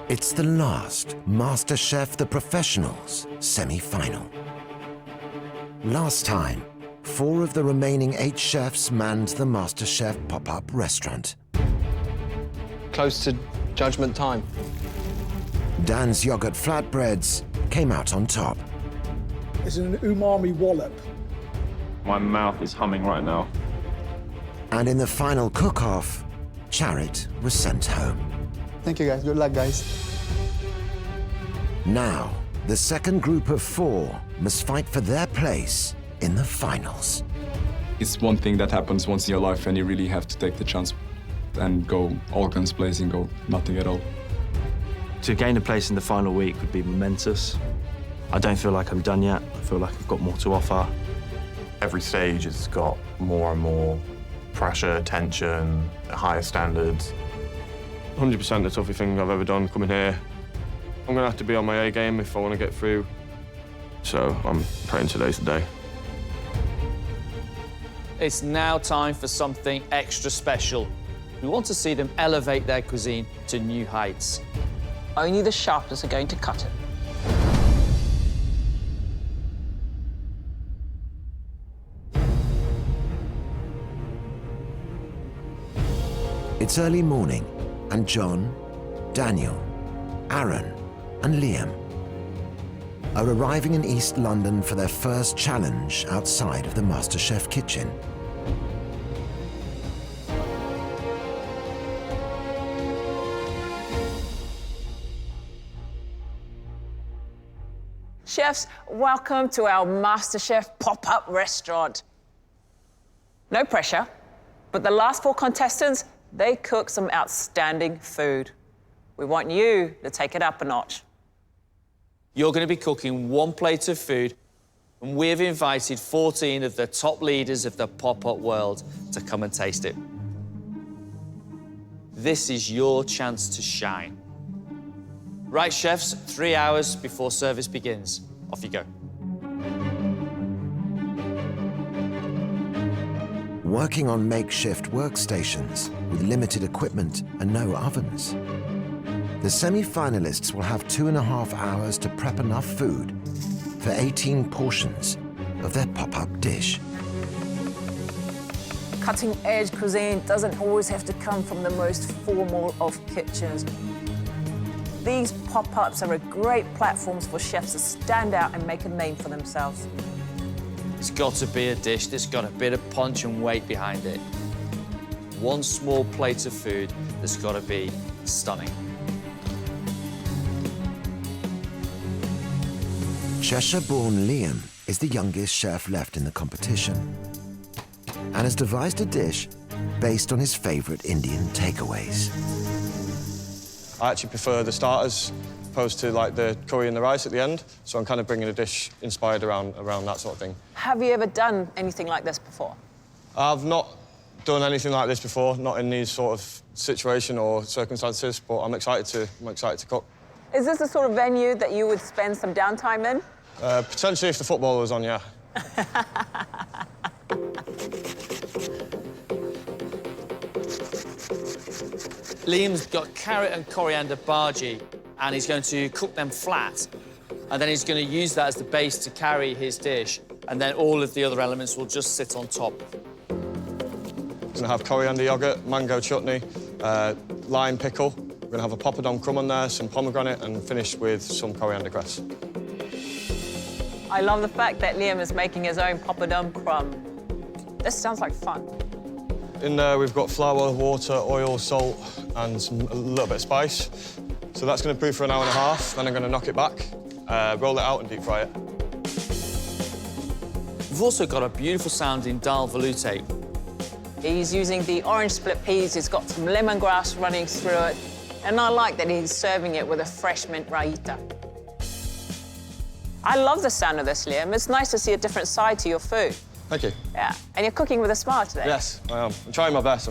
It's the last MasterChef The Professionals semi-final. Last time, 4 of the remaining 8 chefs manned the MasterChef pop-up restaurant. Close to judgment time. Dan's yogurt flatbreads came out on top. It's an umami wallop. My mouth is humming right now. And in the final cook-off, Charit was sent home. Thank you, guys. Good luck, guys. Now, the second group of 4 must fight for their place in the finals. It's one thing that happens once in your life, and you really have to take the chance and go all guns blazing, go nothing at all. To gain a place in the final week would be momentous. I don't feel like I'm done yet. I feel like I've got more to offer. Every stage has got more and more pressure, tension, higher standards. 100% the toughest thing I've ever done coming here. I'm going to have to be on my A game if I want to get through. So I'm praying today's the day. It's now time for something extra special. We want to see them elevate their cuisine to new heights. Only the sharpest are going to cut it. It's early morning, and John, Daniel, Aaron, and Liam are arriving in East London for their first challenge outside of the MasterChef kitchen. Chefs, welcome to our MasterChef pop-up restaurant. No pressure, but the last 4 contestants, they cook some outstanding food. We want you to take it up a notch. You're going to be cooking 1 plate of food, and we've invited 14 of the top leaders of the pop-up world to come and taste it. This is your chance to shine. Right, chefs, 3 hours before service begins. Off you go. Working on makeshift workstations with limited equipment and no ovens, the semi-finalists will have 2.5 hours to prep enough food for 18 portions of their pop-up dish. Cutting-edge cuisine doesn't always have to come from the most formal of kitchens. These pop-ups are a great platforms for chefs to stand out and make a name for themselves. It's got to be a dish that's got a bit of punch and weight behind it. 1 small plate of food that's got to be stunning. Cheshire-born Liam is the youngest chef left in the competition and has devised a dish based on his favourite Indian takeaways. I actually prefer the starters opposed to like the curry and the rice at the end. So I'm kind of bringing a dish inspired around that sort of thing. Have you ever done anything like this before? I've not done anything like this before, not in these sort of situation or circumstances, but I'm excited to cook. Is this the sort of venue that you would spend some downtime in? Potentially if the football was on, yeah. Liam's got carrot and coriander bhaji, and he's going to cook them flat. And then he's going to use that as the base to carry his dish, and then all of the other elements will just sit on top. We're gonna have coriander yogurt, mango chutney, lime pickle. We're gonna have a poppadom crumb on there, some pomegranate, and finish with some coriander cress. I love the fact that Liam is making his own poppadom crumb. This sounds like fun. In there, we've got flour, water, oil, salt, and a little bit of spice. So that's going to brew for 1.5 hours, then I'm going to knock it back, roll it out and deep fry it. We've also got a beautiful sounding dal velouté. He's using the orange split peas. He's got some lemongrass running through it. And I like that he's serving it with a fresh mint raita. I love the sound of this, Liam. It's nice to see a different side to your food. Thank you. Yeah, and you're cooking with a smile today. Yes, I am. I'm trying my best,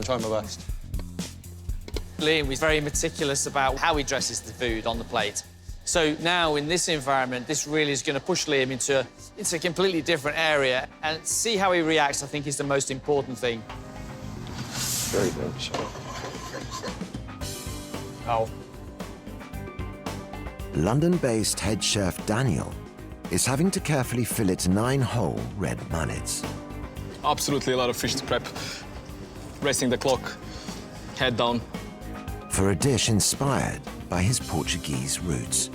Liam is very meticulous about how he dresses the food on the plate. So now, in this environment, this really is going to push Liam into a completely different area. And see how he reacts, I think, is the most important thing. Very good. Ow. London-based head chef Daniel is having to carefully fillet 9 whole red mullets. Absolutely a lot of fish to prep. Racing the clock, head down. For a dish inspired by his Portuguese roots.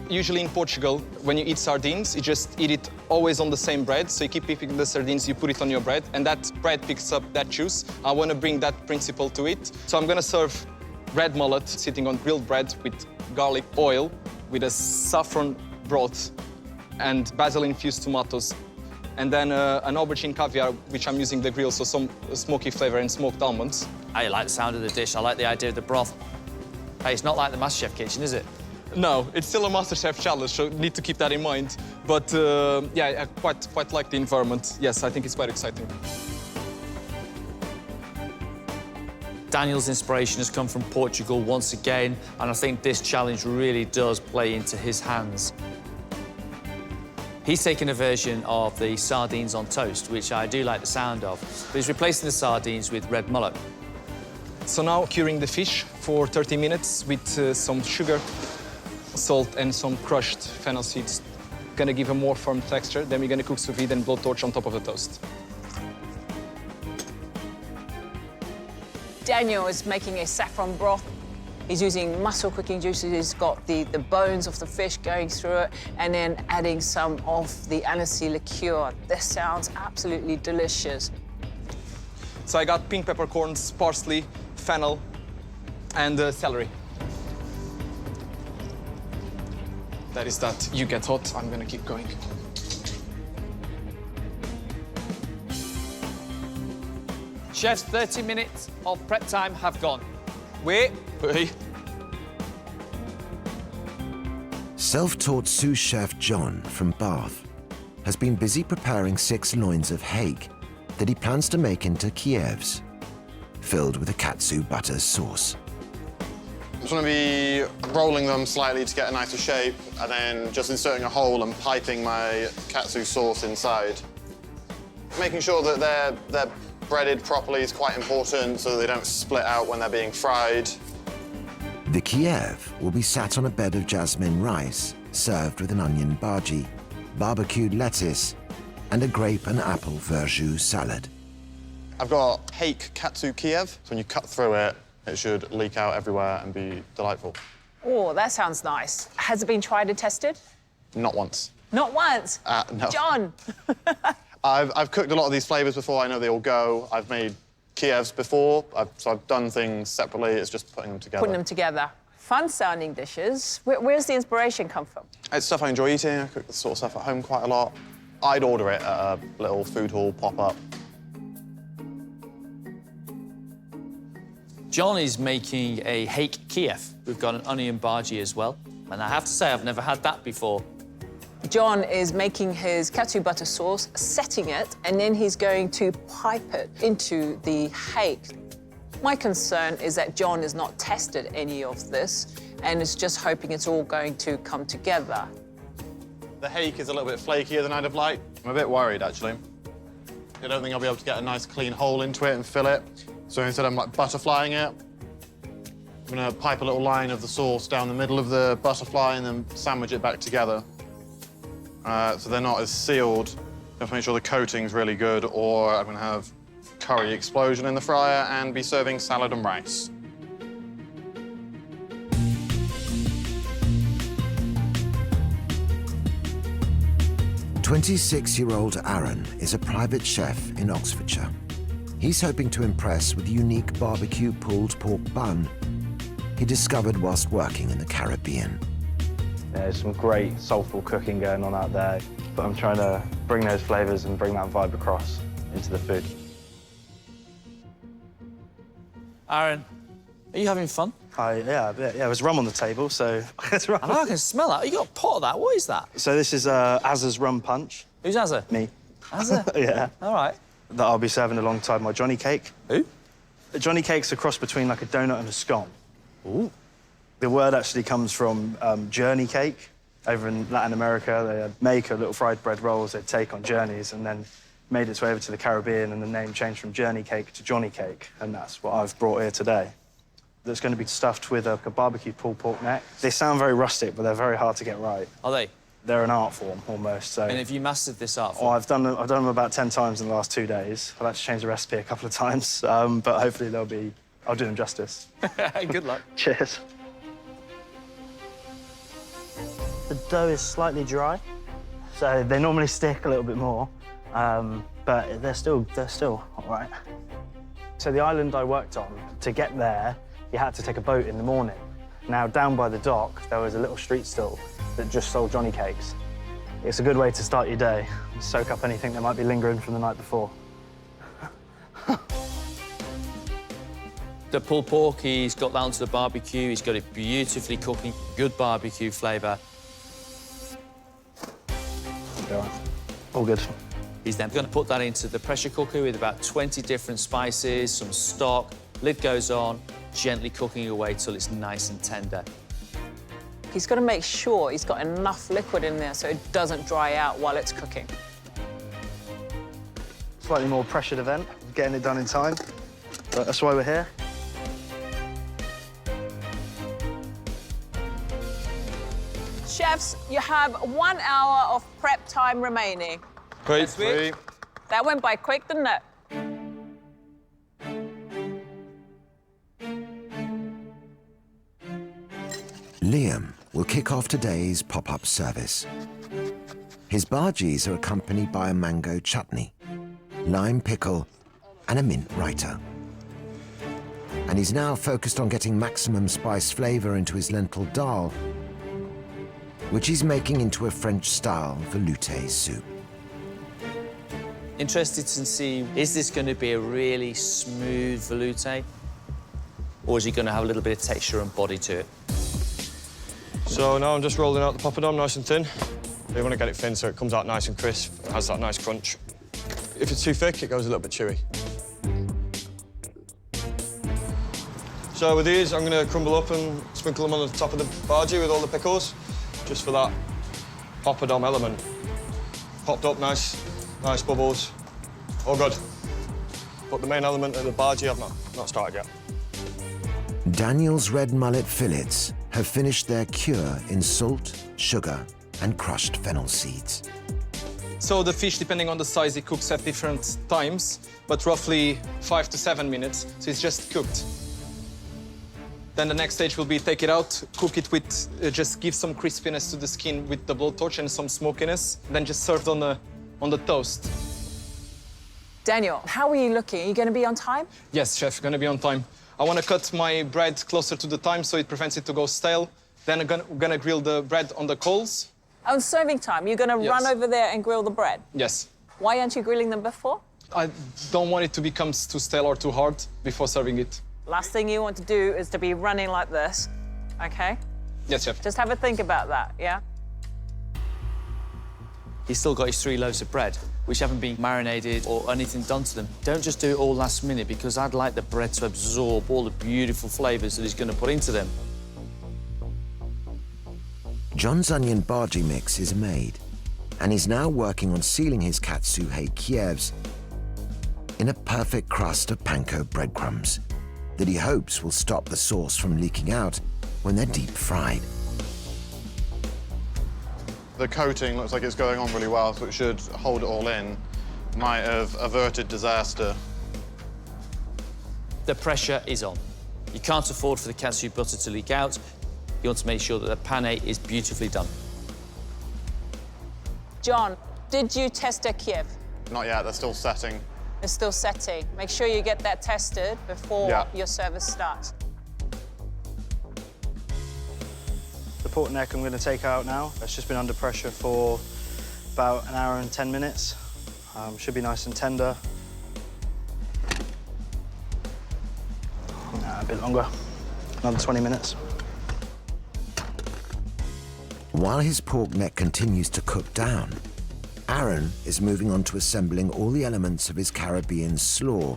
Usually in Portugal, when you eat sardines, you just eat it always on the same bread. So you keep picking the sardines, you put it on your bread, and that bread picks up that juice. I want to bring that principle to it. So I'm going to serve red mullet sitting on grilled bread with garlic oil, with a saffron broth and basil-infused tomatoes, and then an aubergine caviar, which I'm using the grill, so some smoky flavor and smoked almonds. I like the sound of the dish. I like the idea of the broth. Hey, it's not like the MasterChef kitchen, is it? No, it's still a MasterChef challenge, so need to keep that in mind. But yeah, I quite like the environment. Yes, I think it's quite exciting. Daniel's inspiration has come from Portugal once again, and I think this challenge really does play into his hands. He's taken a version of the sardines on toast, which I do like the sound of, but he's replacing the sardines with red mullet. So now curing the fish for 30 minutes with some sugar, salt, and some crushed fennel seeds. Gonna give a more firm texture. Then we're gonna cook sous vide and blowtorch on top of the toast. Daniel is making a saffron broth. He's using mussel cooking juices. He's got the bones of the fish going through it, and then adding some of the aniseed liqueur. This sounds absolutely delicious. So I got pink peppercorns, parsley, fennel, and celery. That is that. You get hot, I'm gonna keep going. Chef's 30 minutes of prep time have gone. Wait. Self-taught sous chef John from Bath has been busy preparing 6 loins of hake that he plans to make into Kievs, filled with a katsu butter sauce. I'm just going to be rolling them slightly to get a nicer shape, and then just inserting a hole and piping my katsu sauce inside. Making sure that they're breaded properly is quite important so that they don't split out when they're being fried. The Kiev will be sat on a bed of jasmine rice, served with an onion bhaji, barbecued lettuce, and a grape and apple verjus salad. I've got hake katsu Kiev, so when you cut through it, it should leak out everywhere and be delightful. Oh, that sounds nice. Has it been tried and tested? Not once. Not once? No. John! I've cooked a lot of these flavors before. I know they all go. I've made Kievs before, so I've done things separately. It's just putting them together. Putting them together. Fun-sounding dishes. Where's the inspiration come from? It's stuff I enjoy eating. I cook this sort of stuff at home quite a lot. I'd order it at a little food hall pop-up. John is making a hake Kiev. We've got an onion bhaji as well. And I have to say, I've never had that before. John is making his katsu butter sauce, setting it, and then he's going to pipe it into the hake. My concern is that John has not tested any of this and is just hoping it's all going to come together. The hake is a little bit flakier than I'd have liked. I'm a bit worried, actually. I don't think I'll be able to get a nice clean hole into it and fill it. So instead I'm like butterflying it. I'm gonna pipe a little line of the sauce down the middle of the butterfly and then sandwich it back together. So they're not as sealed. I have to make sure the coating's really good, or I'm gonna have curry explosion in the fryer and be serving salad and rice. "26-year-old Aaron is a private chef in Oxfordshire. He's hoping to impress with the unique barbecue pulled pork bun he discovered whilst working in the Caribbean. There's some great soulful cooking going on out there, but I'm trying to bring those flavors and bring that vibe across into the food. Aaron, are you having fun? Yeah, a bit. Yeah, there's rum on the table, so that's rum. I know I can smell that. You got a pot of that. What is that? So this is Azza's rum punch. Who's Azza? Me. Azza? Yeah. All right. That I'll be serving alongside my Johnny cake. Who? A Johnny cake's a cross between like a donut and a scone. Ooh. The word actually comes from journey cake. Over in Latin America, they make a little fried bread rolls they'd take on journeys, and then made its way over to the Caribbean, and the name changed from Journey cake to Johnny cake, and that's what I've brought here today. that's going to be stuffed with a barbecue pulled pork neck. They sound very rustic, but they're very hard to get right. Are they? They're an art form, almost. So. And have you mastered this art Oh, form? I've done them about 10 times in the last 2 days. I've had to change the recipe a couple of times, but hopefully I'll do them justice. Good luck. Cheers. The dough is slightly dry, so they normally stick a little bit more, but they're still all right. So the island I worked on, to get there, you had to take a boat in the morning. Now, down by the dock, there was a little street stall that just sold Johnny cakes. It's a good way to start your day, soak up anything that might be lingering from the night before. The pulled pork, he's got that onto the barbecue. He's got it beautifully cooking, good barbecue flavour. All good. He's then going to put that into the pressure cooker with about 20 different spices, some stock. Lid goes on, gently cooking away till it's nice and tender. He's got to make sure he's got enough liquid in there so it doesn't dry out while it's cooking. Slightly more pressured event, getting it done in time, but that's why we're here. Chefs, you have 1 hour of prep time remaining. Great. Sweet. That went by quick, didn't it? Liam will kick off today's pop-up service. His bhajis are accompanied by a mango chutney, lime pickle, and a mint raita. And he's now focused on getting maximum spice flavour into his lentil dal, which he's making into a French-style velouté soup. Interested to see, is this going to be a really smooth velouté? Or is it going to have a little bit of texture and body to it? So now I'm just rolling out the poppadom nice and thin. You want to get it thin so it comes out nice and crisp, it has that nice crunch. If it's too thick, it goes a little bit chewy. So with these, I'm going to crumble up and sprinkle them on the top of the bhaji with all the pickles, just for that poppadom element. Popped up, nice bubbles, all good. But the main element of the bhaji, I've not started yet. Daniel's red mullet fillets have finished their cure in salt, sugar, and crushed fennel seeds. So the fish, depending on the size, it cooks at different times, but roughly 5 to 7 minutes, so it's just cooked. Then the next stage will be take it out, cook it with, just give some crispiness to the skin with the blowtorch and some smokiness, then just served on the toast. Daniel, how are you looking? Are you going to be on time? Yes, chef, gonna be on time. I want to cut my bread closer to the time so it prevents it to go stale. Then I'm gonna grill the bread on the coals. On serving time, you're going to Yes. run over there and grill the bread? Yes. Why aren't you grilling them before? I don't want it to become too stale or too hard before serving it. Last thing you want to do is to be running like this, OK? Yes, chef. Just have a think about that, yeah? He's still got his 3 loaves of bread, which haven't been marinated or anything done to them. Don't just do it all last minute, because I'd like the bread to absorb all the beautiful flavours that he's going to put into them. John's onion bhaji mix is made, and he's now working on sealing his katsuhei Kievs in a perfect crust of panko breadcrumbs that he hopes will stop the sauce from leaking out when they're deep fried. The coating looks like it's going on really well, so it should hold it all in. Might have averted disaster. The pressure is on. You can't afford for the katsu butter to leak out. You want to make sure that the pane is beautifully done. John, did you test a Kiev? Not yet, they're still setting. It's still setting. Make sure you get that tested before your service starts. The pork neck I'm going to take out now. It's just been under pressure for about an hour and 10 minutes. Should be nice and tender. A bit longer, another 20 minutes. While his pork neck continues to cook down, Aaron is moving on to assembling all the elements of his Caribbean slaw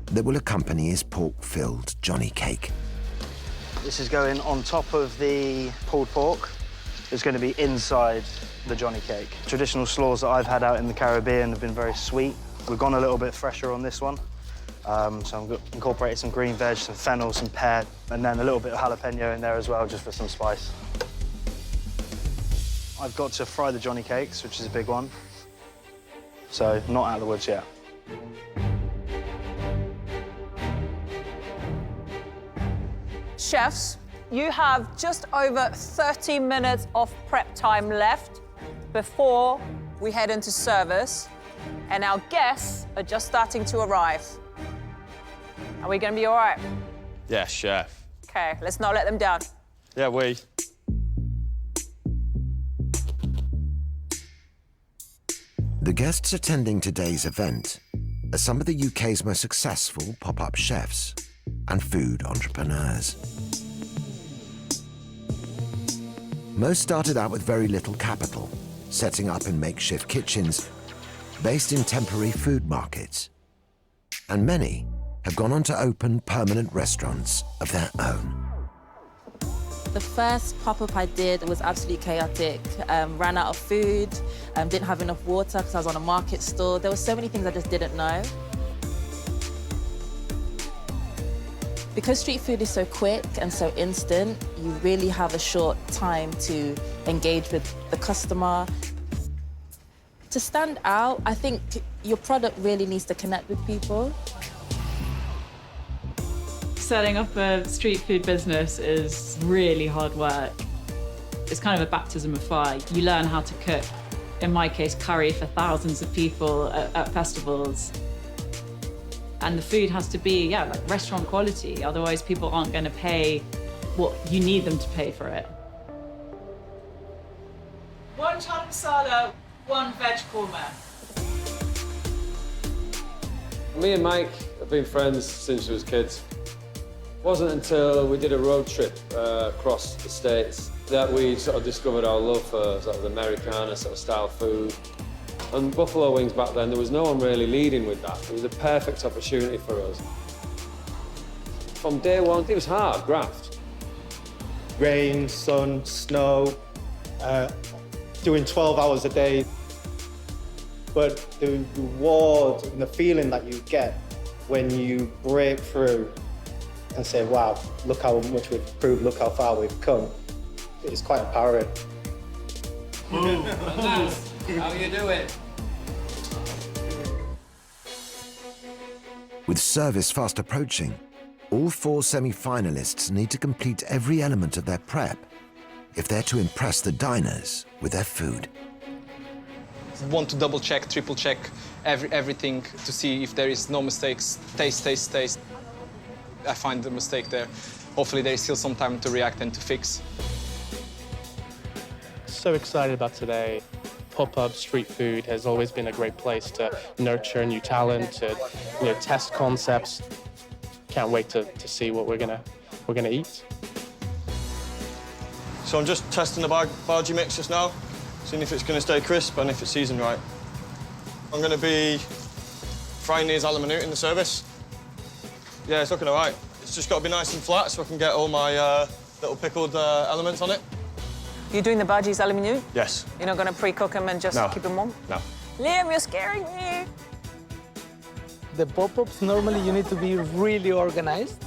that will accompany his pork-filled Johnny cake. This is going on top of the pulled pork. It's going to be inside the Johnny cake. Traditional slaws that I've had out in the Caribbean have been very sweet. We've gone a little bit fresher on this one. So I'm incorporating some green veg, some fennel, some pear, and then a little bit of jalapeno in there as well, just for some spice. I've got to fry the Johnny cakes, which is a big one. So not out of the woods yet. Chefs, you have just over 30 minutes of prep time left before we head into service, and our guests are just starting to arrive. Are we going to be all right? Yes, chef. Okay, let's not let them down. Yeah, we. The guests attending today's event are some of the UK's most successful pop-up chefs and food entrepreneurs. Most started out with very little capital, setting up in makeshift kitchens based in temporary food markets. And many have gone on to open permanent restaurants of their own. The first pop-up I did was absolutely chaotic. Ran out of food, didn't have enough water because I was on a market stall. There were so many things I just didn't know. Because street food is so quick and so instant, you really have a short time to engage with the customer. To stand out, I think your product really needs to connect with people. Setting up a street food business is really hard work. It's kind of a baptism of fire. You learn how to cook, in my case, curry for thousands of people at festivals. And the food has to be, yeah, like restaurant quality. Otherwise, people aren't going to pay what you need them to pay for it. 1 chana masala, 1 veg korma. Me and Mike have been friends since we was kids. It wasn't until we did a road trip across the States that we sort of discovered our love for sort of Americana sort of style food. And buffalo wings back then, there was no one really leading with that. It was a perfect opportunity for us. From day one, it was hard graft. Rain, sun, snow, doing 12 hours a day. But the reward and the feeling that you get when you break through and say, wow, look how much we've improved, look how far we've come, it's quite empowering. How you doing? With service fast approaching, all 4 semi-finalists need to complete every element of their prep if they're to impress the diners with their food. Want to double check, triple check everything to see if there is no mistakes. Taste, taste, taste. I find the mistake there. Hopefully there is still some time to react and to fix. So excited about today. Pop-up street food has always been a great place to nurture new talent, to test concepts. Can't wait to see what we're gonna eat. So I'm just testing the bhaji mix just now, seeing if it's going to stay crisp and if it's seasoned right. I'm going to be frying these a la minute in the service. Yeah, it's looking all right. It's just got to be nice and flat so I can get all my little pickled elements on it. You're doing the bhajis a la minute? Yes. You're not going to pre-cook them and just keep them warm? No. Liam, you're scaring me. The pop-ups, normally you need to be really organized.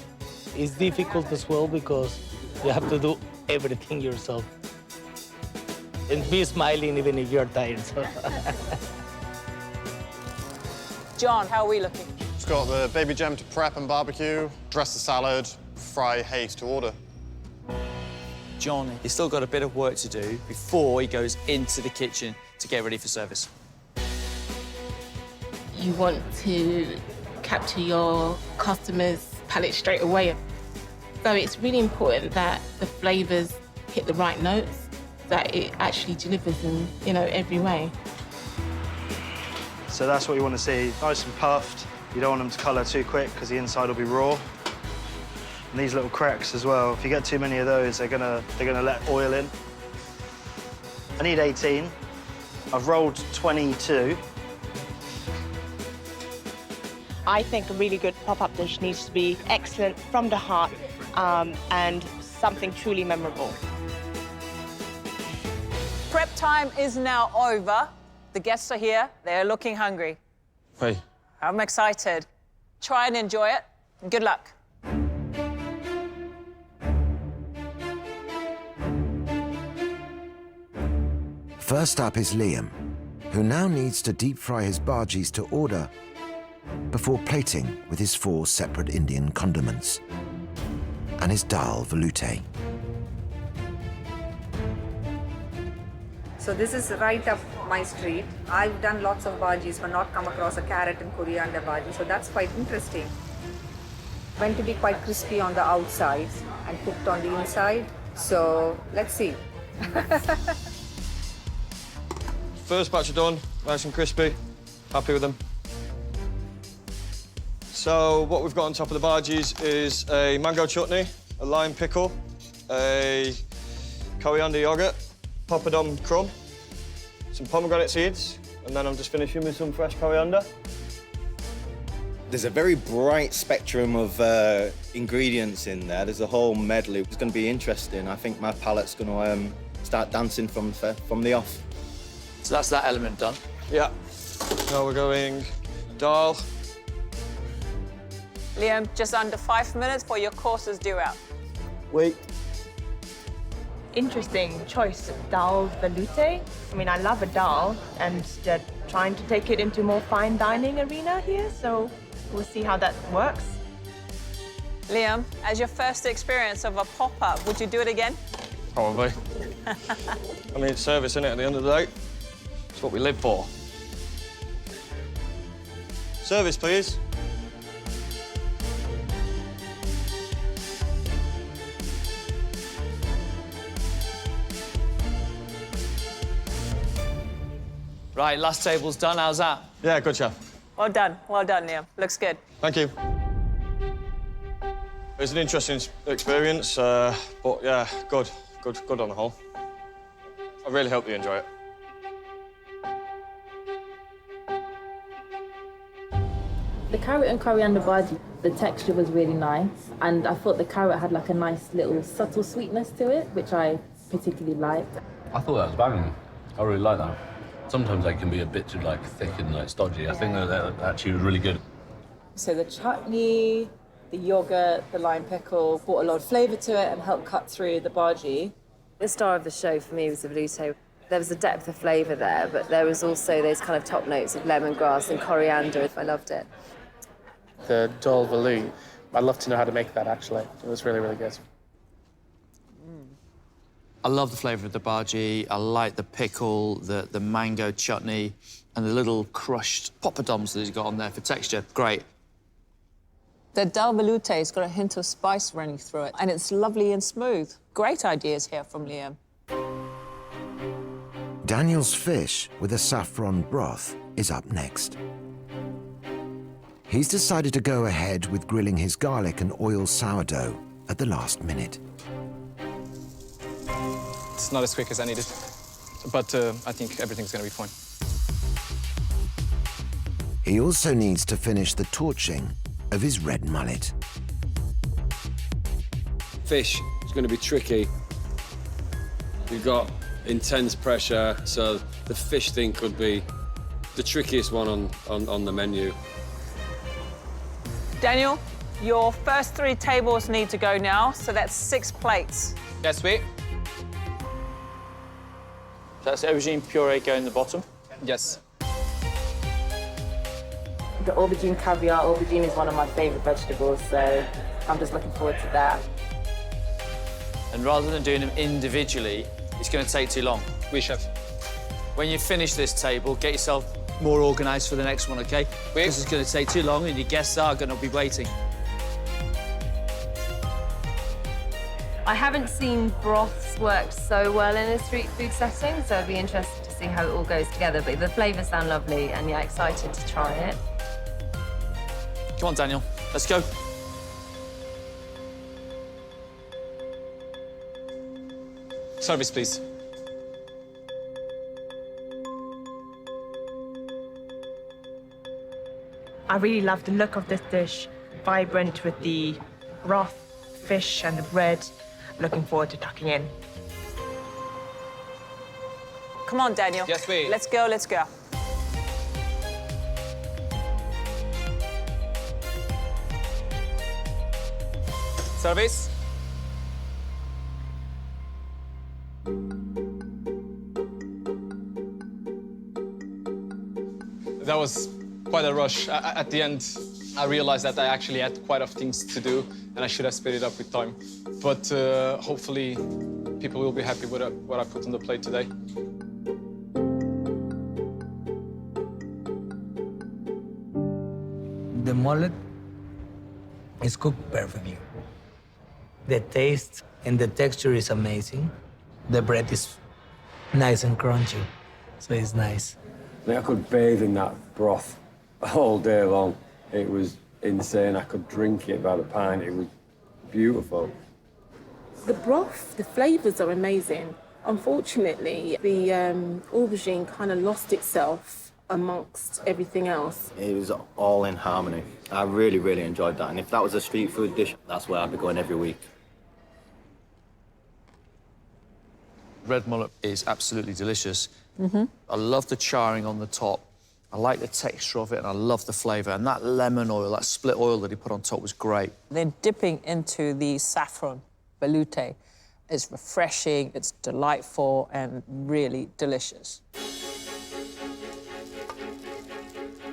It's difficult as well because you have to do everything yourself. And be smiling even if you're tired. So. John, how are we looking? Just got the baby gem to prep and barbecue, dress the salad, fry haze to order. John, he's still got a bit of work to do before he goes into the kitchen to get ready for service. You want to capture your customer's palate straight away. So it's really important that the flavors hit the right notes, that it actually delivers in, every way. So that's what you want to see, nice and puffed. You don't want them to colour too quick because the inside will be raw. And these little cracks as well, if you get too many of those, they're gonna let oil in. I need 18. I've rolled 22. I think a really good pop-up dish needs to be excellent from the heart and something truly memorable. Prep time is now over. The guests are here. They're looking hungry. Hey. I'm excited. Try and enjoy it. Good luck. First up is Liam, who now needs to deep fry his bhajis to order before plating with his 4 separate Indian condiments and his dal veloute. So this is right up my street. I've done lots of bhajis but not come across a carrot and coriander bhaji, so that's quite interesting. Meant to be quite crispy on the outside and cooked on the inside. So let's see. First batch are done, nice and crispy. Happy with them. So what we've got on top of the bhajis is a mango chutney, a lime pickle, a coriander yogurt, poppadom crumb, some pomegranate seeds, and then I'm just finishing with some fresh coriander. There's a very bright spectrum of ingredients in there. There's a whole medley. It's going to be interesting. I think my palate's going to start dancing from the off. So that's that element done. Yeah. Now we're going dal. Liam, just under 5 minutes for your courses due out. Wait. Interesting choice, dal veloute. I mean, I love a dal, and they're trying to take it into more fine dining arena here, so we'll see how that works. Liam, as your first experience of a pop-up, would you do it again? Probably. I mean, it's service, isn't it, at the end of the day? It's what we live for. Service, please. Right, last table's done. How's that? Yeah, good, chef. Well done, Liam. Looks good. Thank you. It was an interesting experience, but yeah, good on the whole. I really hope you enjoy it. The carrot and coriander bhaji, the texture was really nice, and I thought the carrot had like a nice little subtle sweetness to it, which I particularly liked. I thought that was banging. I really like that. Sometimes they can be a bit too like thick and like stodgy. I think that actually was really good. So the chutney, the yogurt, the lime pickle brought a lot of flavour to it and helped cut through the bhaji. The star of the show for me was the veloute. There was a depth of flavour there, but there was also those kind of top notes of lemongrass and coriander. I loved it. The dal veloute, I'd love to know how to make that, actually. It was really, really good. I love the flavour of the bhaji. I like the pickle, the mango chutney, and the little crushed poppadoms that he's got on there for texture. Great. The dal veloute's got a hint of spice running through it, and it's lovely and smooth. Great ideas here from Liam. Daniel's fish with a saffron broth is up next. He's decided to go ahead with grilling his garlic and oil sourdough at the last minute. It's not as quick as I needed, but I think everything's going to be fine. He also needs to finish the torching of his red mullet. Fish is going to be tricky. You've got intense pressure, so the fish thing could be the trickiest one on the menu. Daniel, your first 3 tables need to go now, so that's 6 plates. Yes, sweet. So that's aubergine puree going in the bottom? Yes. The aubergine caviar, aubergine is one of my favourite vegetables, so I'm just looking forward to that. And rather than doing them individually, it's going to take too long. Oui, chef. When you finish this table, get yourself more organised for the next one, OK? Because it's going to take too long and your guests are going to be waiting. I haven't seen broths work so well in a street food setting, so I'd be interested to see how it all goes together. But the flavours sound lovely, and yeah, excited to try it. Come on, Daniel, let's go. Service, please. I really love the look of this dish, vibrant with the broth, fish and the bread. Looking forward to tucking in. Come on, Daniel. Yes, please. Let's go, let's go. Service. That was quite a rush. At the end, I realized that I actually had quite a few things to do and I should have sped it up with time. But hopefully people will be happy with what I put on the plate today. The mullet is cooked perfectly. The taste and the texture is amazing. The bread is nice and crunchy, so it's nice. I could bathe in that broth all day long. It was insane. I could drink it by the pint. It was beautiful. The broth, the flavours are amazing. Unfortunately, the aubergine kind of lost itself amongst everything else. It was all in harmony. I really, really enjoyed that. And if that was a street food dish, that's where I'd be going every week. Red mullet is absolutely delicious. Mm-hmm. I love the charring on the top. I like the texture of it, and I love the flavour. And that lemon oil, that split oil that he put on top was great. Then dipping into the saffron velouté is refreshing, it's delightful, and really delicious.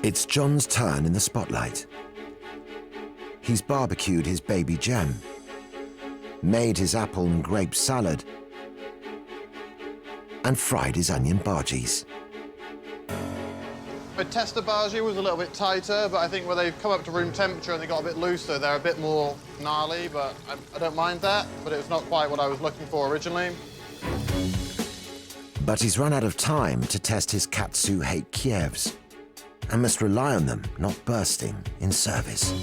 It's John's turn in the spotlight. He's barbecued his baby gem, made his apple and grape salad, and fried his onion bhajis. My tester bhaji was a little bit tighter, but I think where they've come up to room temperature and they got a bit looser, they're a bit more gnarly, but I don't mind that, but it was not quite what I was looking for originally. But he's run out of time to test his katsu hake Kievs and must rely on them not bursting in service.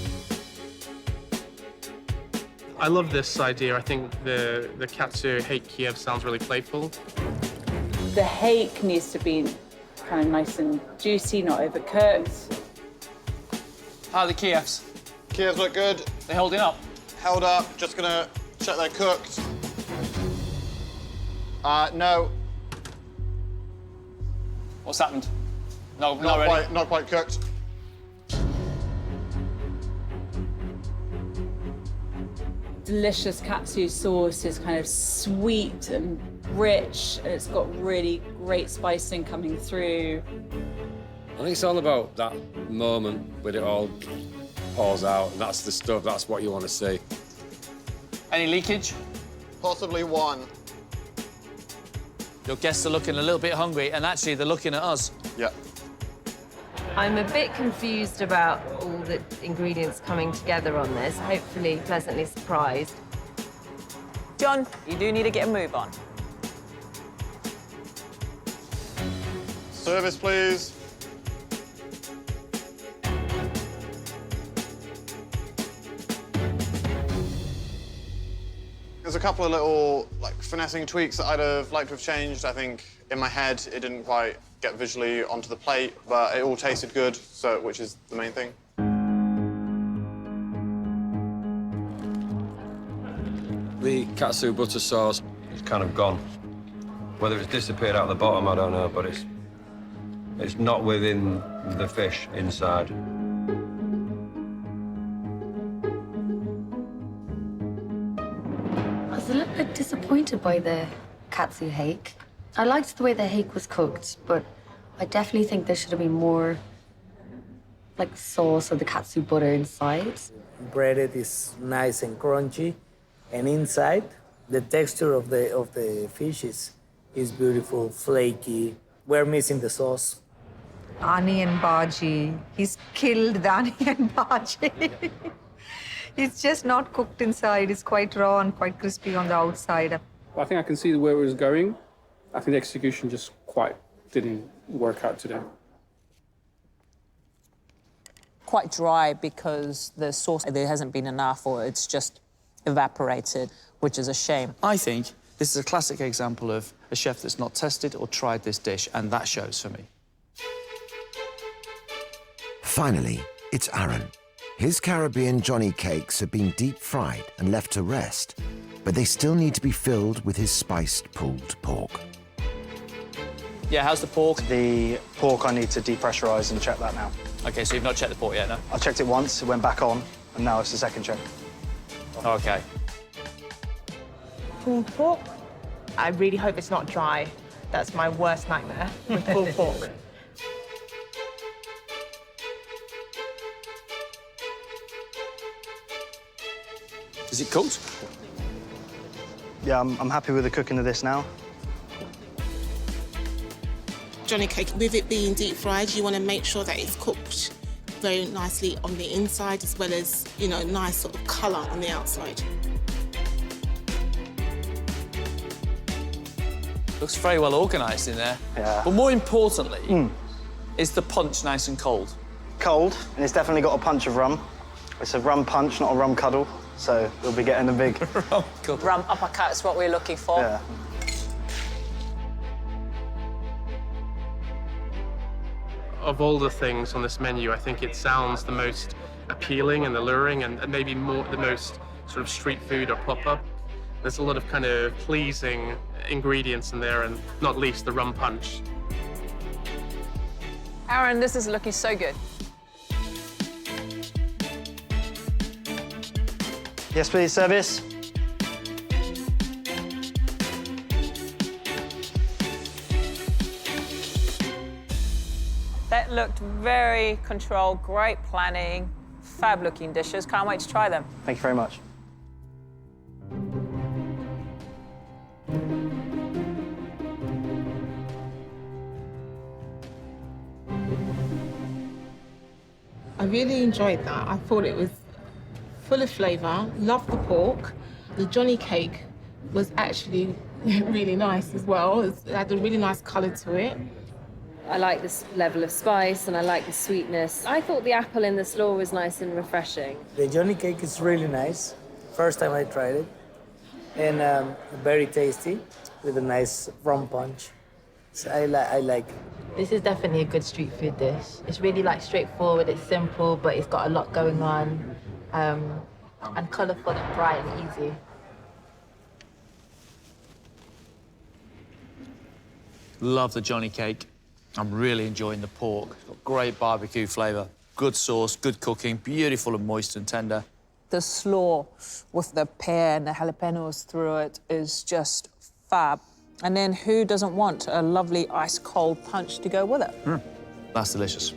I love this idea. I think the katsu hake Kiev sounds really playful. The hake needs to be kind of nice and juicy, not overcooked. How are the Kievs? Kievs look good. They holding up? Held up. Just gonna check they're cooked. No. What's happened? No, not ready. Not quite cooked. Delicious katsu sauce is kind of sweet and rich, and it's got really great spicing coming through. I think it's all about that moment when it all pours out. And that's the stuff, that's what you want to see. Any leakage? Possibly one. Your guests are looking a little bit hungry, and actually they're looking at us. Yeah. I'm a bit confused about all the ingredients coming together on this. Hopefully pleasantly surprised. John, you do need to get a move on. Service, please. There's a couple of little, finessing tweaks that I'd have liked to have changed. I think in my head, it didn't quite get visually onto the plate, but it all tasted good, which is the main thing. The katsu butter sauce is kind of gone. Whether it's disappeared out of the bottom, I don't know, but it's not within the fish inside. I was a little bit disappointed by the katsu hake. I liked the way the hake was cooked, but I definitely think there should have been more, sauce or the katsu butter inside. Breaded is nice and crunchy, and inside, the texture of the fish is beautiful, flaky. We're missing the sauce. Onion bhaji. He's killed the onion bhaji. It's just not cooked inside. It's quite raw and quite crispy on the outside. I think I can see where it was going. I think the execution just quite didn't work out today. Quite dry because the sauce, there hasn't been enough, or it's just evaporated, which is a shame. I think this is a classic example of a chef that's not tested or tried this dish, and that shows for me. Finally, it's Aaron. His Caribbean Johnny cakes have been deep fried and left to rest, but they still need to be filled with his spiced pulled pork. Yeah, how's the pork? The pork I need to depressurise and check that now. OK, so you've not checked the pork yet, no? I checked it once, it went back on, and now it's the second check. OK. pulled pork. I really hope it's not dry. That's my worst nightmare with pulled pork. Is it cooked? Yeah, I'm happy with the cooking of this now. Johnny cake, with it being deep fried, you want to make sure that it's cooked very nicely on the inside as well as, you know, nice sort of colour on the outside. Looks very well organised in there. Yeah. But more importantly, is the punch nice and cold? Cold, and it's definitely got a punch of rum. It's a rum punch, not a rum cuddle, so we'll be getting a big... Rum uppercut is what we're looking for. Yeah. Of all the things on this menu, I think it sounds the most appealing and alluring and maybe more the most sort of street food or pop-up. There's a lot of kind of pleasing ingredients in there, and not least the rum punch. Aaron, this is looking so good. Yes, please, service. That looked very controlled, great planning, fab-looking dishes. Can't wait to try them. Thank you very much. I really enjoyed that. I thought it was full of flavour, loved the pork. The Johnny cake was actually really nice as well. It had a really nice colour to it. I like this level of spice and I like the sweetness. I thought the apple in the slaw was nice and refreshing. The Johnny cake is really nice. First time I tried it. And very tasty with a nice rum punch. So I like it. This is definitely a good street food dish. It's really like straightforward, it's simple, but it's got a lot going on. And colourful and bright and easy. Love the Johnny cake. I'm really enjoying the pork. It's got great barbecue flavour, good sauce, good cooking, beautiful and moist and tender. The slaw with the pear and the jalapenos through it is just fab. And then who doesn't want a lovely ice-cold punch to go with it? That's delicious.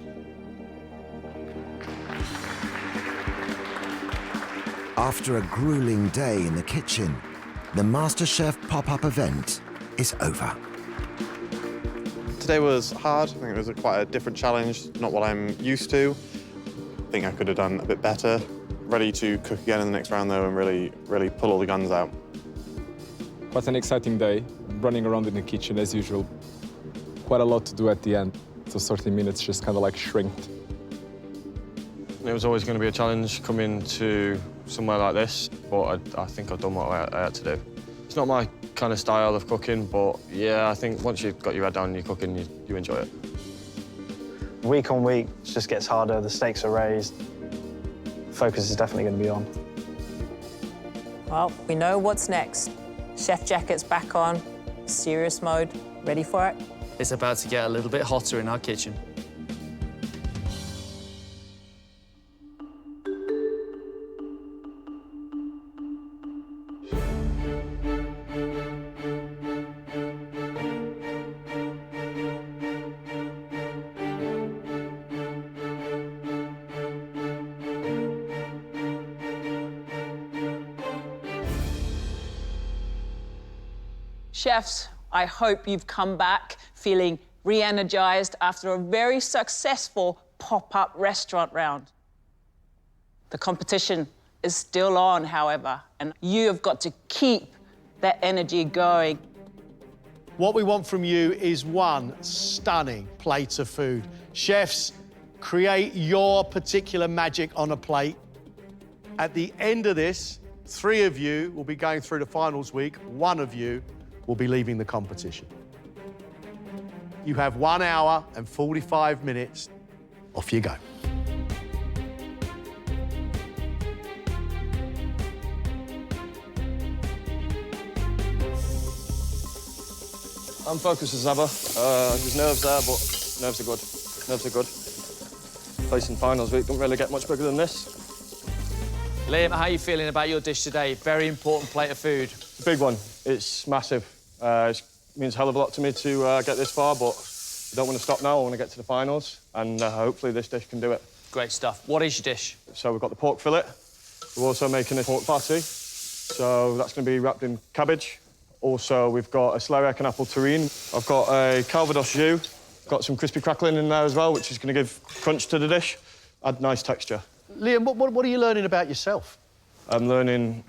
After a grueling day in the kitchen, the MasterChef pop-up event is over. Today was hard. I think it was quite a different challenge, not what I'm used to. I think I could have done a bit better. Ready to cook again in the next round, though, and really pull all the guns out. Quite an exciting day, running around in the kitchen as usual. Quite a lot to do at the end, so 30 minutes just kind of like shrinked. It was always going to be a challenge coming to somewhere like this, but I think I've done what I had to do. It's not my kind of style of cooking, but yeah, I think once you've got your head down and you're cooking, you enjoy it. Week on week, it just gets harder, the stakes are raised. Focus is definitely going to be on. Well, we know what's next. Chef jacket's back on, serious mode, ready for it? It's about to get a little bit hotter in our kitchen. Chefs, I hope you've come back feeling re-energized after a very successful pop-up restaurant round. The competition is still on, however, and you have got to keep that energy going. What we want from you is one stunning plate of food. Chefs, create your particular magic on a plate. At the end of this, 3 of you will be going through the finals week. 1 of you will be leaving the competition. You have 1 hour and 45 minutes. Off you go. I'm focused as ever. There's nerves there, but nerves are good. Nerves are good. Placing finals week don't really get much bigger than this. Liam, how are you feeling about your dish today? Very important plate of food. Big one. It's massive. It means a hell of a lot to me to get this far, but I don't want to stop now. I want to get to the finals, and hopefully this dish can do it. Great stuff. What is your dish? So we've got the pork fillet. We're also making a pork patty. So that's going to be wrapped in cabbage. Also, we've got a celeriac and apple terrine. I've got a calvados jus. Got some crispy crackling in there as well, which is going to give crunch to the dish, add nice texture. Liam, what are you learning about yourself? I'm learning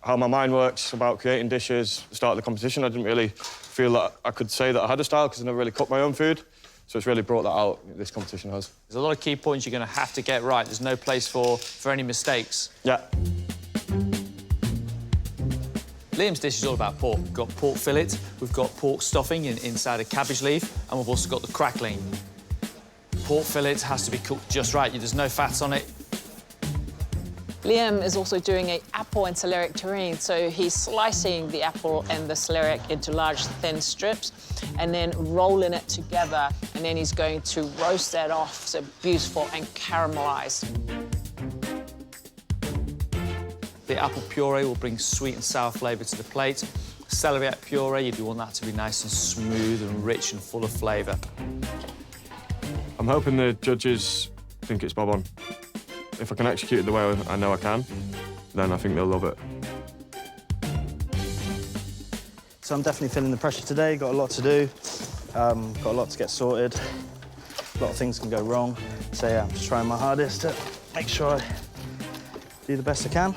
how my mind works about creating dishes. At the start of the competition, I didn't really feel that I could say that I had a style because I never really cooked my own food. So it's really brought that out, this competition has. There's a lot of key points you're going to have to get right. There's no place for any mistakes. Yeah. Liam's dish is all about pork. We've got pork fillet, we've got pork stuffing inside a cabbage leaf, and we've also got the crackling. Pork fillet has to be cooked just right. There's no fat on it. Liam is also doing an apple and celeriac terrine, so he's slicing the apple and the celeriac into large, thin strips and then rolling it together, and then he's going to roast that off so beautiful and caramelized. The apple puree will bring sweet and sour flavour to the plate. Celeriac puree, you want that to be nice and smooth and rich and full of flavour. I'm hoping the judges think it's bob on. If I can execute it the way I know I can, then I think they'll love it. So I'm definitely feeling the pressure today. Got a lot to do. Got a lot to get sorted. A lot of things can go wrong. So yeah, I'm just trying my hardest to make sure I do the best I can.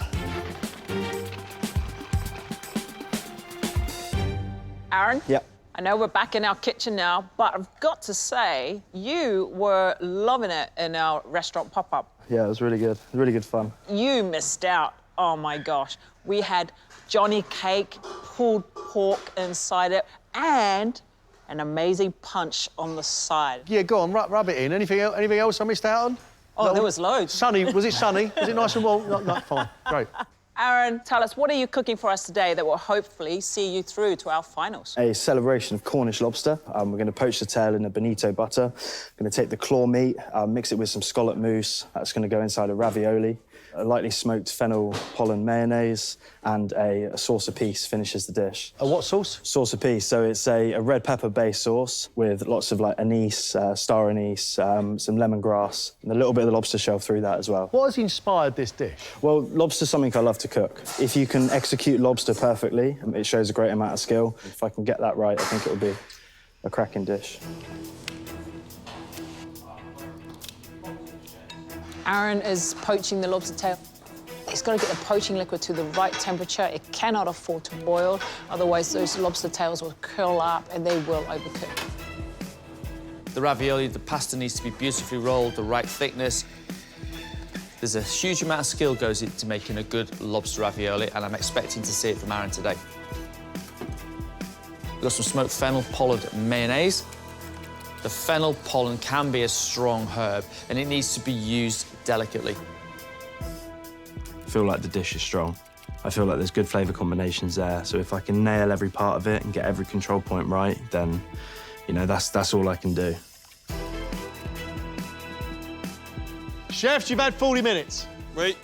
Aaron? Yep. I know we're back in our kitchen now, but I've got to say, you were loving it in our restaurant pop-up. Yeah, it was really good. Really good fun. You missed out. Oh, my gosh. We had Johnny cake, pulled pork inside it, and an amazing punch on the side. Yeah, go on, rub it in. Anything else I missed out on? Oh, there was loads. Sunny, was it sunny? Was it nice and warm? No, fine, great. Aaron, tell us, what are you cooking for us today that will hopefully see you through to our finals? A celebration of Cornish lobster. We're going to poach the tail in a bonito butter. Going to take the claw meat, mix it with some scallop mousse. That's going to go inside a ravioli. A lightly smoked fennel pollen mayonnaise, and a sauce apiece finishes the dish. A what sauce? Sauce apiece. So it's a red pepper-based sauce with lots of like anise, star anise, some lemongrass, and a little bit of the lobster shell through that as well. What has inspired this dish? Well, lobster's something I love to cook. If you can execute lobster perfectly, it shows a great amount of skill. If I can get that right, I think it'll be a cracking dish. Aaron is poaching the lobster tail. He's got to get the poaching liquid to the right temperature. It cannot afford to boil, otherwise those lobster tails will curl up and they will overcook. The ravioli, the pasta needs to be beautifully rolled, the right thickness. There's a huge amount of skill goes into making a good lobster ravioli, and I'm expecting to see it from Aaron today. We've got some smoked fennel pollen mayonnaise. The fennel pollen can be a strong herb, and it needs to be used delicately. I feel like the dish is strong. I feel like there's good flavour combinations there, so if I can nail every part of it and get every control point right, then, you know, that's all I can do. Chefs, you've had 40 minutes. Wait.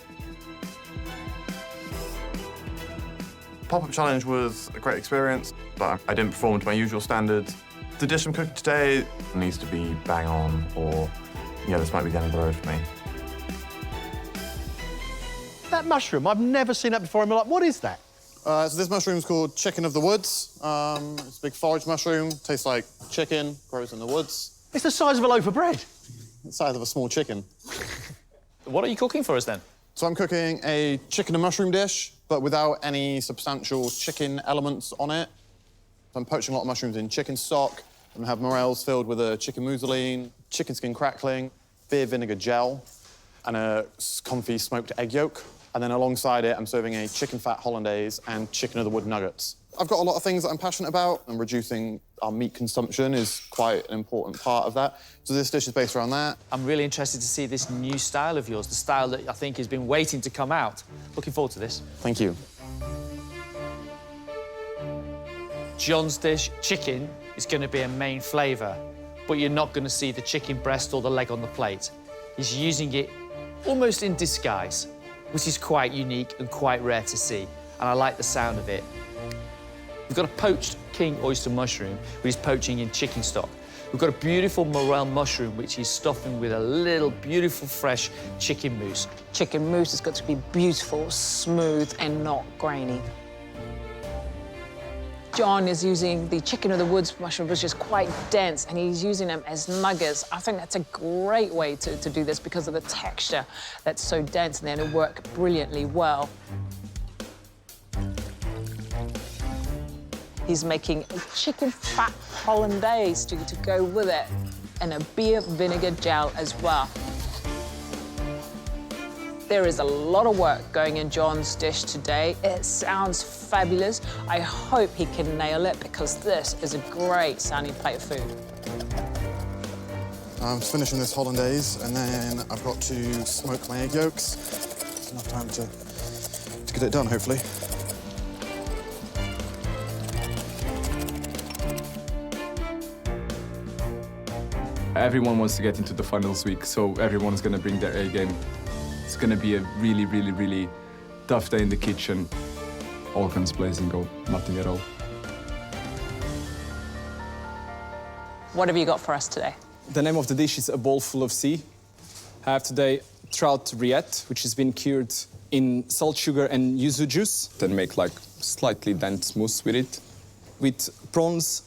Pop-up challenge was a great experience, but I didn't perform to my usual standards. The dish I'm cooking today needs to be bang on, or, yeah, this might be the end of the road for me. That mushroom, I've never seen that before. I'm like, what is that? So this mushroom's called chicken of the woods. It's a big forage mushroom, tastes like chicken, grows in the woods. It's the size of a loaf of bread. The size of a small chicken. What are you cooking for us then? So I'm cooking a chicken and mushroom dish, but without any substantial chicken elements on it. I'm poaching a lot of mushrooms in chicken stock. I'm gonna have morels filled with a chicken mousseline, chicken skin crackling, beer vinegar gel, and a comfy smoked egg yolk. And then alongside it, I'm serving a chicken fat hollandaise and chicken of the wood nuggets. I've got a lot of things that I'm passionate about, and reducing our meat consumption is quite an important part of that. So this dish is based around that. I'm really interested to see this new style of yours, the style that I think has been waiting to come out. Looking forward to this. Thank you. John's dish, chicken, is going to be a main flavour, but you're not going to see the chicken breast or the leg on the plate. He's using it almost in disguise, which is quite unique and quite rare to see, and I like the sound of it. We've got a poached king oyster mushroom, which is poaching in chicken stock. We've got a beautiful morel mushroom, which is stuffing with a little beautiful fresh chicken mousse. Chicken mousse has got to be beautiful, smooth, and not grainy. John is using the chicken of the woods mushroom, which is quite dense, and he's using them as nuggets. I think that's a great way to do this because of the texture that's so dense, and then it'll work brilliantly well. He's making a chicken fat hollandaise to go with it, and a beer vinegar gel as well. There is a lot of work going in John's dish today. It sounds fabulous. I hope he can nail it because this is a great sounding plate of food. I'm finishing this hollandaise, and then I've got to smoke my egg yolks. It's enough time to get it done, hopefully. Everyone wants to get into the finals week, so everyone's going to bring their A game. It's going to be a really, really, really tough day in the kitchen. All guns blazing, go nothing at all. What have you got for us today? The name of the dish is a bowl full of sea. I have today trout rillette, which has been cured in salt, sugar, and yuzu juice. Then make like slightly dense mousse with it. With prawns,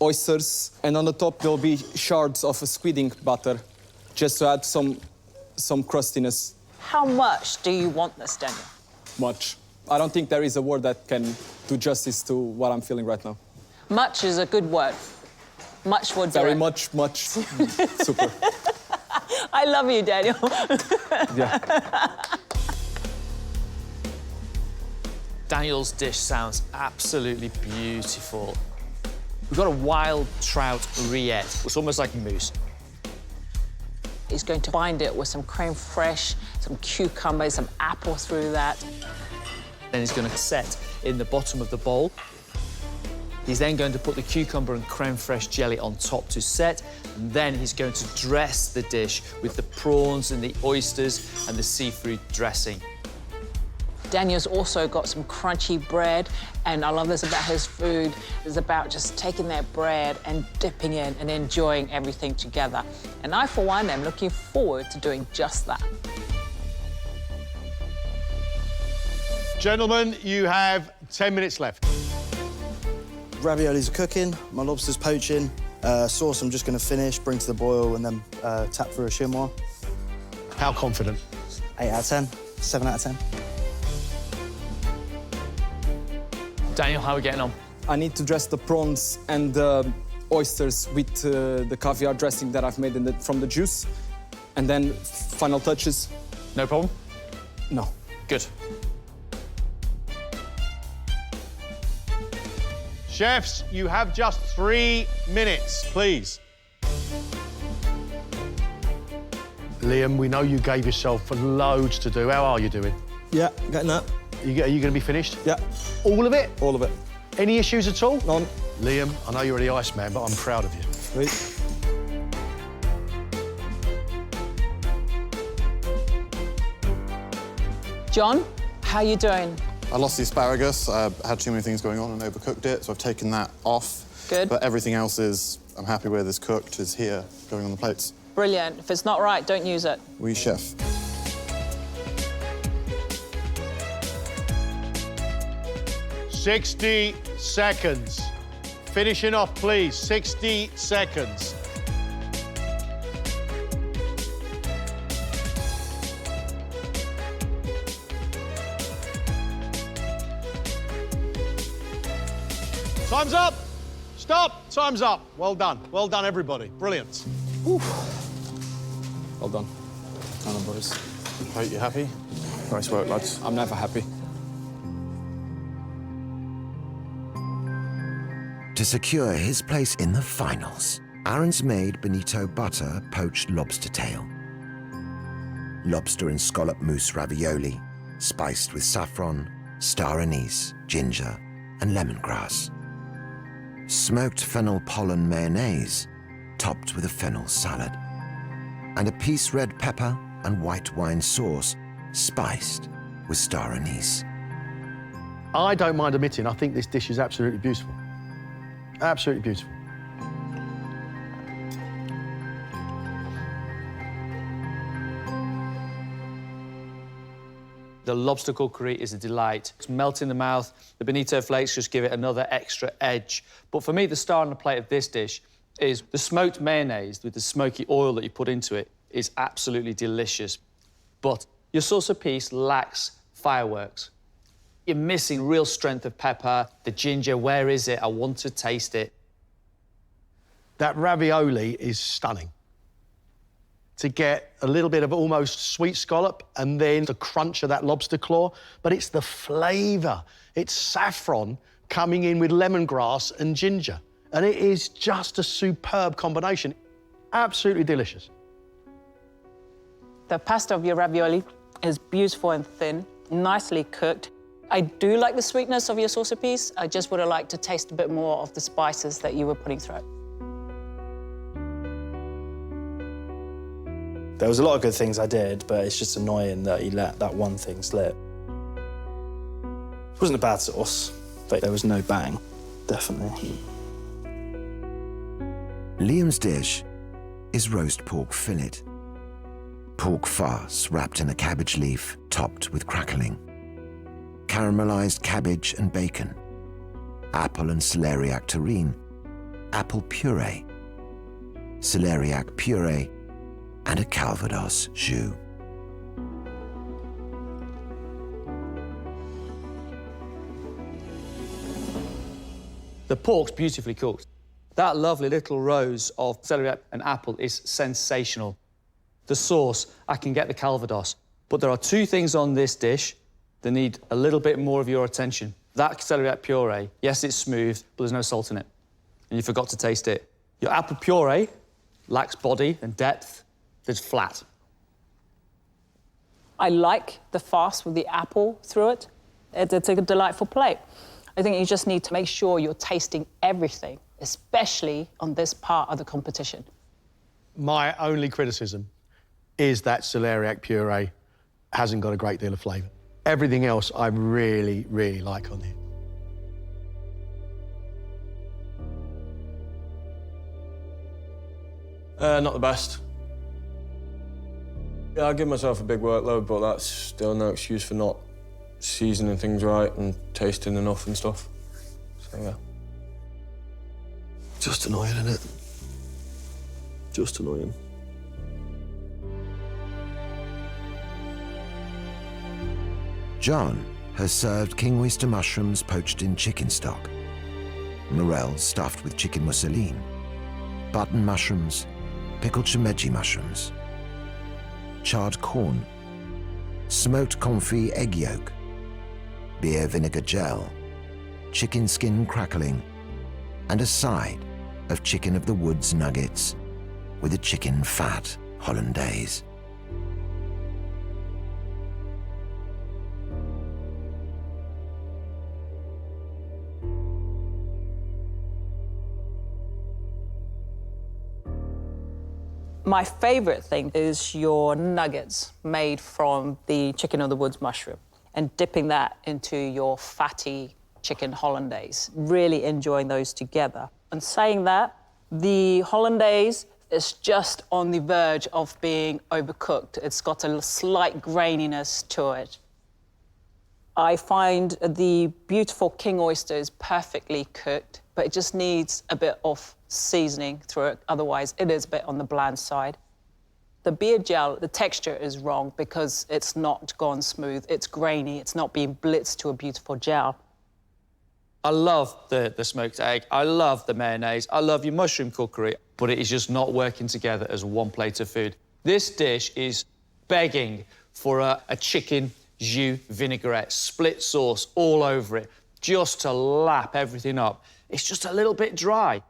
oysters, and on the top there'll be shards of a squid ink butter, just to add some crustiness. How much do you want this, Daniel? Much. I don't think there is a word that can do justice to what I'm feeling right now. Much is a good word. Much would do Very it. much. Super. I love you, Daniel. Yeah. Daniel's dish sounds absolutely beautiful. We've got a wild trout rillette. It's almost like mousse. He's going to bind it with some creme fraiche, some cucumber, some apple through that. Then he's going to set in the bottom of the bowl. He's then going to put the cucumber and creme fraiche jelly on top to set, and then he's going to dress the dish with the prawns and the oysters and the seafood dressing. Daniel's also got some crunchy bread, and I love this about his food. It's about just taking that bread and dipping in and enjoying everything together. And I, for one, am looking forward to doing just that. Gentlemen, you have 10 minutes left. Raviolis are cooking, my lobster's poaching. Sauce I'm just going to finish, bring to the boil, and then tap through a chamois. How confident? 8 out of 10, 7 out of 10. Daniel, how are we getting on? I need to dress the prawns and the oysters with the caviar dressing that I've made from the juice. And then final touches. No problem? No. Good. Chefs, you have just 3 minutes, please. Liam, we know you gave yourself loads to do. How are you doing? Yeah, getting that. Are you going to be finished? Yeah. All of it? All of it. Any issues at all? None. Liam, I know you're the Iceman, but I'm proud of you. Sweet. John, how you doing? I lost the asparagus. I had too many things going on and overcooked it, so I've taken that off. Good. But everything else I'm happy with, is cooked, is here, going on the plates. Brilliant. If it's not right, don't use it. Oui, chef. "60 seconds. Finishing off, please. 60 seconds. Time's up. Stop. Time's up. Well done. Well done, everybody. Brilliant. Well done. Well done, boys. Right, you happy? Nice work, lads. I'm never happy. To secure his place in the finals, Aaron's made Benito butter poached lobster tail. Lobster and scallop mousse ravioli, spiced with saffron, star anise, ginger, and lemongrass. Smoked fennel pollen mayonnaise, topped with a fennel salad. And a piece red pepper and white wine sauce, spiced with star anise. I don't mind admitting, I think this dish is absolutely beautiful. Absolutely beautiful. The lobster cookery is a delight. It's melt in the mouth. The bonito flakes just give it another extra edge. But for me, the star on the plate of this dish is the smoked mayonnaise with the smoky oil that you put into it is absolutely delicious. But your sauce piece lacks fireworks. You're missing real strength of pepper, the ginger. Where is it? I want to taste it. That ravioli is stunning. To get a little bit of almost sweet scallop and then the crunch of that lobster claw, but it's the flavour. It's saffron coming in with lemongrass and ginger. And it is just a superb combination. Absolutely delicious. The pasta of your ravioli is beautiful and thin, nicely cooked. I do like the sweetness of your sauce piece. I just would have liked to taste a bit more of the spices that you were putting through it. There was a lot of good things I did, but it's just annoying that he let that one thing slip. It wasn't a bad sauce, but there was no bang, definitely. Liam's dish is roast pork fillet. Pork farce wrapped in a cabbage leaf, topped with crackling. Caramelized cabbage and bacon. Apple and celeriac terrine. Apple puree. Celeriac puree and a Calvados jus. The pork's beautifully cooked. That lovely little rose of celery and apple is sensational. The sauce, I can get the Calvados. But there are two things on this dish that need a little bit more of your attention. That celeriac puree, yes, it's smooth, but there's no salt in it. And you forgot to taste it. Your apple puree lacks body and depth. It's flat. I like the farce with the apple through it. It's a delightful plate. I think you just need to make sure you're tasting everything, especially on this part of the competition. My only criticism is that celeriac puree hasn't got a great deal of flavour. Everything else I really, really like on here. Not the best. Yeah, I give myself a big workload, but that's still no excuse for not seasoning things right and tasting enough and stuff. So, yeah. Just annoying, isn't it? Just annoying. John has served king oyster mushrooms poached in chicken stock, morels stuffed with chicken mousseline, button mushrooms, pickled shimeji mushrooms, charred corn, smoked confit egg yolk, beer vinegar gel, chicken skin crackling, and a side of chicken of the woods nuggets with a chicken fat hollandaise. My favourite thing is your nuggets made from the chicken of the woods mushroom and dipping that into your fatty chicken hollandaise. Really enjoying those together. And saying that, the hollandaise is just on the verge of being overcooked. It's got a slight graininess to it. I find the beautiful king oyster is perfectly cooked, but it just needs a bit of seasoning through it. Otherwise, it is a bit on the bland side. The beer gel, the texture is wrong because it's not gone smooth. It's grainy. It's not being blitzed to a beautiful gel. I love the smoked egg. I love the mayonnaise. I love your mushroom cookery, but it is just not working together as one plate of food. This dish is begging for a chicken jus vinaigrette, split sauce all over it, just to lap everything up. It's just a little bit dry.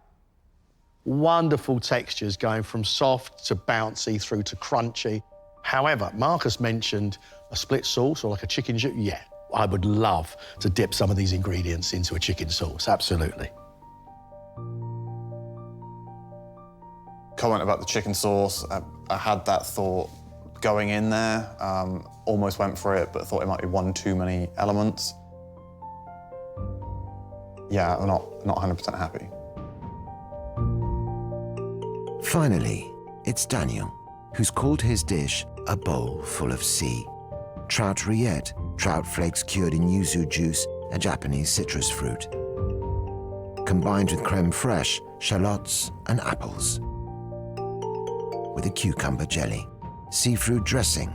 Wonderful textures going from soft to bouncy through to crunchy. However, Marcus mentioned a split sauce or like a chicken jus. Yeah, I would love to dip some of these ingredients into a chicken sauce, absolutely. Comment about the chicken sauce. I had that thought going in there, almost went for it, but thought it might be one too many elements. yeah, I'm not 100% happy. Finally, it's Daniel, who's called his dish a bowl full of sea. Trout rillette, trout flakes cured in yuzu juice, a Japanese citrus fruit, combined with creme fraiche, shallots, and apples, with a cucumber jelly, seafood dressing,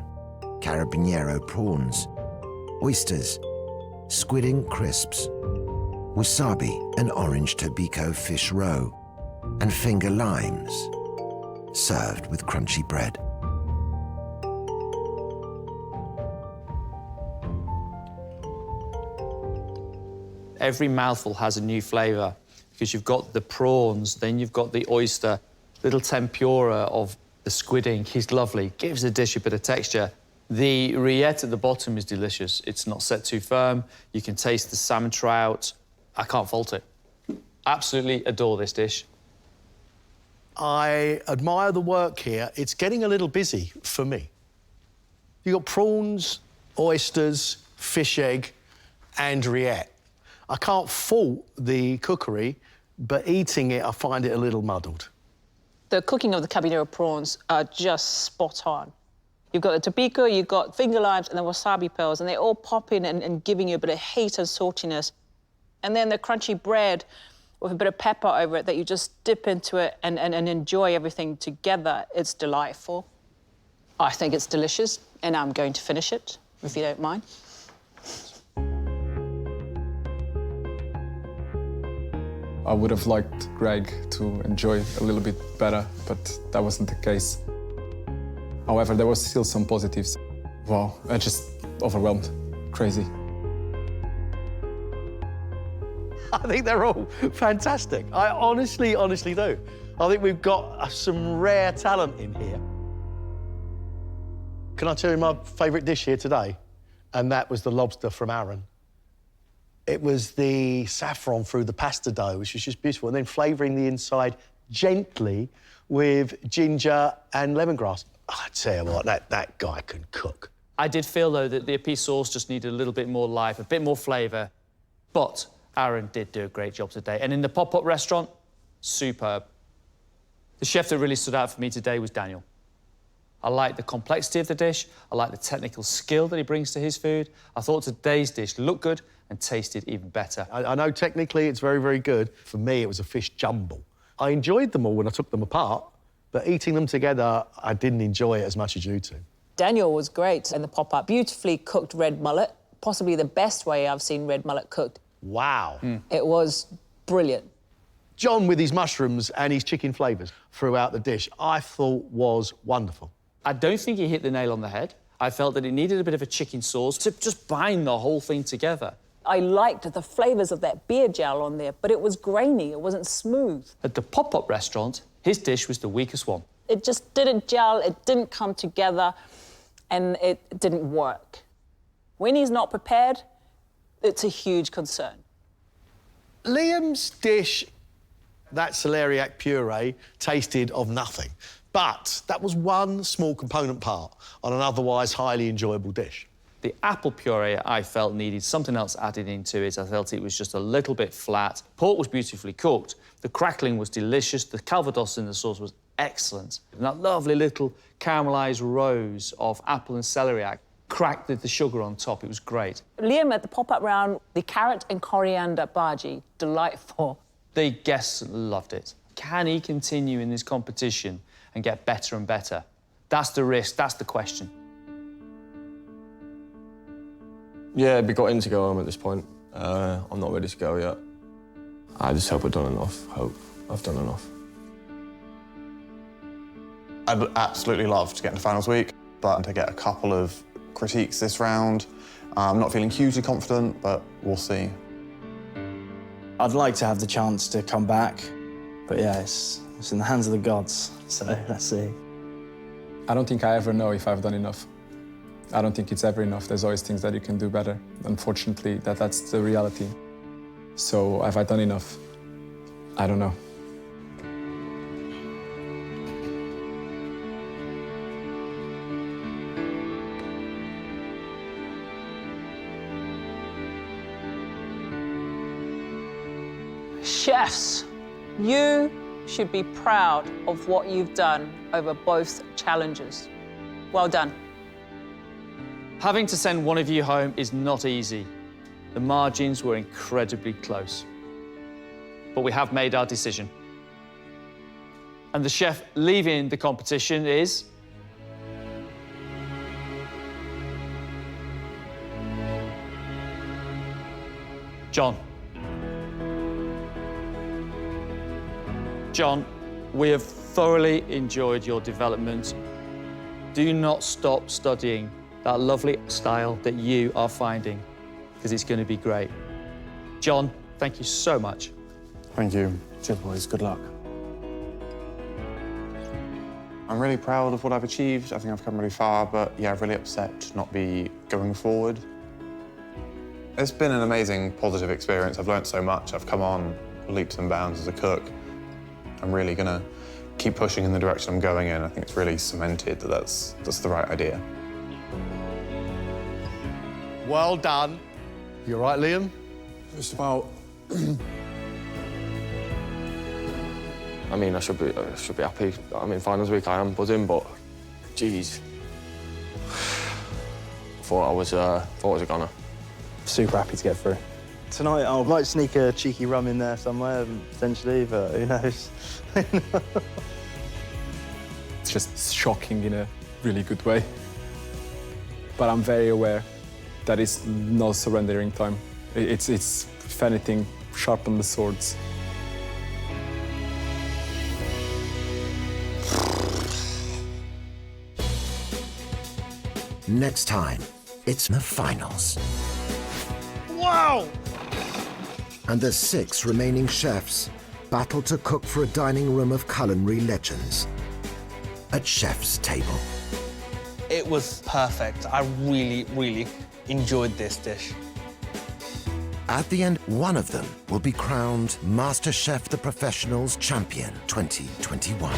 carabiniero prawns, oysters, squid ink crisps, wasabi and orange tobiko fish roe, and finger limes, served with crunchy bread. Every mouthful has a new flavour because you've got the prawns, then you've got the oyster, little tempura of the squid ink is lovely, gives the dish a bit of texture. The rillette at the bottom is delicious. It's not set too firm. You can taste the salmon trout. I can't fault it. Absolutely adore this dish. I admire the work here. It's getting a little busy for me. You've got prawns, oysters, fish egg, and rillette. I can't fault the cookery, but eating it, I find it a little muddled. The cooking of the carabiniero prawns are just spot on. You've got the tobiko, you've got finger limes and the wasabi pearls, and they all pop in and giving you a bit of heat and saltiness. And then the crunchy bread with a bit of pepper over it that you just dip into it and enjoy everything together. It's delightful. I think it's delicious, and I'm going to finish it, if you don't mind. I would have liked Greg to enjoy a little bit better, but that wasn't the case. However, there was still some positives. Wow, I just overwhelmed. Crazy. I think they're all fantastic. I honestly do. I think we've got some rare talent in here. Can I tell you my favourite dish here today? And that was the lobster from Aaron. It was the saffron through the pasta dough, which was just beautiful, and then flavouring the inside gently with ginger and lemongrass. I tell you what, that guy can cook. I did feel, though, that the api sauce just needed a little bit more life, a bit more flavour, but Aaron did do a great job today. And in the pop-up restaurant, superb. The chef that really stood out for me today was Daniel. I like the complexity of the dish. I like the technical skill that he brings to his food. I thought today's dish looked good and tasted even better. I know technically it's very, very good. For me, it was a fish jumble. I enjoyed them all when I took them apart, but eating them together, I didn't enjoy it as much as you two. Daniel was great in the pop-up. Beautifully cooked red mullet, possibly the best way I've seen red mullet cooked. Wow. It was brilliant. John, with his mushrooms and his chicken flavours throughout the dish, I thought was wonderful. I don't think he hit the nail on the head. I felt that it needed a bit of a chicken sauce to just bind the whole thing together. I liked the flavours of that beer gel on there, but it was grainy, it wasn't smooth. At the pop-up restaurant, his dish was the weakest one. It just didn't gel, it didn't come together, and it didn't work. When he's not prepared, it's a huge concern. Liam's dish, that celeriac puree, tasted of nothing. But that was one small component part on an otherwise highly enjoyable dish. The apple puree, I felt, needed something else added into it. I felt it was just a little bit flat. Pork was beautifully cooked. The crackling was delicious. The calvados in the sauce was excellent. And that lovely little caramelised rose of apple and celeriac cracked the sugar on top. It was great. Liam, at the pop-up round, the carrot and coriander bhaji, delightful. The guests loved it. Can he continue in this competition and get better and better? That's the risk, that's the question. Yeah, it'd be gutting to go home at this point. I'm not ready to go yet. I just hope I've done enough. Hope I've done enough. I'd absolutely love to get into finals week, but to get a couple of critiques this round. I'm not feeling hugely confident, but we'll see. I'd like to have the chance to come back, but yeah, it's in the hands of the gods, so let's see. I don't think I ever know if I've done enough. I don't think it's ever enough. There's always things that you can do better. Unfortunately, that's the reality. So have I done enough? I don't know. Chefs, you should be proud of what you've done over both challenges. Well done. Having to send one of you home is not easy. The margins were incredibly close. But we have made our decision. And the chef leaving the competition is... John. John, we have thoroughly enjoyed your development. Do not stop studying that lovely style that you are finding, because it's going to be great. John, thank you so much. Thank you. Cheers, boys. Good luck. I'm really proud of what I've achieved. I think I've come really far, but yeah, really upset to not be going forward. It's been an amazing, positive experience. I've learnt so much. I've come on leaps and bounds as a cook. I'm really gonna keep pushing in the direction I'm going in. I think it's really cemented that that's the right idea. Well done. You all right, Liam? Just about. I mean, I should be happy. I mean, finals week I am buzzing, but geez, thought I was a goner. Super happy to get through. Tonight I might sneak a cheeky rum in there somewhere, potentially, but who knows? It's just shocking in a really good way. But I'm very aware that it's no surrendering time. It's if anything, sharpen the swords. Next time, it's the finals. Wow! And the 6 remaining chefs battle to cook for a dining room of culinary legends at Chef's Table. It was perfect. I really, really enjoyed this dish. At the end, one of them will be crowned MasterChef The Professionals Champion 2021.